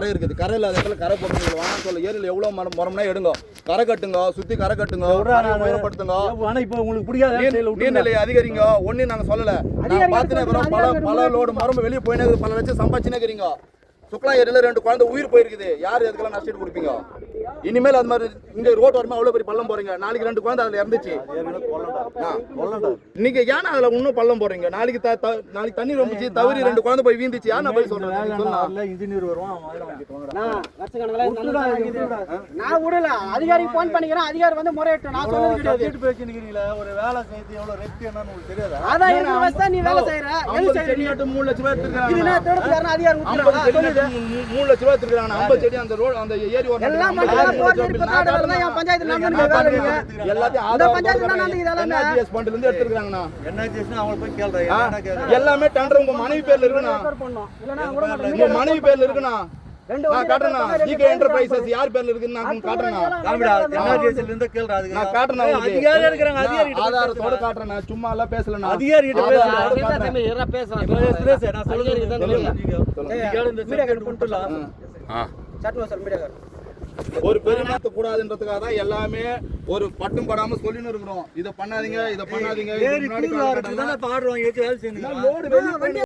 கரை இருக்குது. கரை இல்லாத இடத்துல கரை போடுங்க. வாங்க சொல்ல ஏரியில் எவ்வளோ மரம்னா எடுங்க. கரை கட்டுங்க, சுற்றி கரை கட்டுங்க, உயரப்படுத்துங்க. ஆனால் இப்போ உங்களுக்கு பிடிக்காது நீர்நிலையை அதிகரிங்க. ஒன்றும் நாங்கள் சொல்லலை. நான் பார்த்துனே பல லோடு மரம் வெளியே போயினே பல லட்சம் சம்பாதிச்சுனே இருக்கிறீங்க. சுக்லா ஏரியில் 2 குழந்தை உயிர் போயிருக்குது. யார் எதுக்கெல்லாம் நஷ்டம் கொடுப்பீங்க? இனிமேல் அது மாதிரி இங்கே ரோட் வருமா அவ்வளோ பெரிய பள்ளம் போறீங்க. நாளைக்கு 2 குழந்தை அதில் இறந்துச்சு. நீங்க ஏன்னா அதில் இன்னும் பள்ளம் போடுறீங்க? நாளைக்கு தண்ணி ரொம்பிச்சு தவறி 2 குழந்தை போய் வீந்துச்சு. யார் போய் சொல்றேன்? இன்ஜினியர் வருவான். நான் விடல, அதிகாரிக்கு போன் பண்ணிக்கிறேன். அதிகாரி வந்து முறையிட்டு நான் சொன்னது கிடையாது. பேசிக்கிறீங்களா? ஒரு வேலை செய்து எவ்வளவு ரெஸ்ட் என்னன்னு உங்களுக்கு தெரியாதா? அதான் எனக்கு வசதி. நீ வேலை செய்யற 3 லட்சம் ரூபாய் எடுத்துக்கிறாங்க. இது நான் தேடுறானே அதிகாரி 3 லட்சம் ரூபாய் எடுத்துக்கிறாங்க. 50 செடி அந்த ரோட் அந்த ஏரி ஒரு எல்லாம் போர் செடி பத்தாடல தான் என் பஞ்சாயத்து நம்பர் வேறீங்க. எல்லாத்தையும் அந்த பஞ்சாயத்து நான் அந்த இதெல்லாம் NHS ஃபண்ட்ல இருந்து எடுத்துக்கிறாங்கண்ணா. NHS அவங்க போய் கேளுங்க. எல்லாமே டெண்டர் உங்க மனைவி பேர்ல இருக்குண்ணா. இல்லனா கூட உங்க மனைவி பேர்ல இருக்குண்ணா. நான் காட்டுறேனா? ஜிகே என்டர்பிரைசஸ் யார் பேர்ல இருக்குன்னு நான் காட்டுறேனா? NHS ல இருந்து கேளுடா. அதுக்கு நான் காட்டுறேனா? அதிகாரி இருக்காங்க. அதிகாரி ஆதாரத்தோட காட்டுறேனா? சும்மா எல்லாம் பேசலனா? அதிகாரி கிட்ட பேசுறேன். பேசுறேன். நான் சொல்றது மீடியா கட் பண்ணிட்டலாம். சட்டம் சார் மீடியா கட். ஒரு பெருமாத்த கூடாதுன்றதுக்காக தான் எல்லாமே ஒரு பட்டும் படாம சொல்லின்னு இருக்கிறோம். இதை பண்ணாதீங்க, இதை பண்ணாதீங்க. பாடுறோம். ஏச்சு வேலை செய்யுங்க.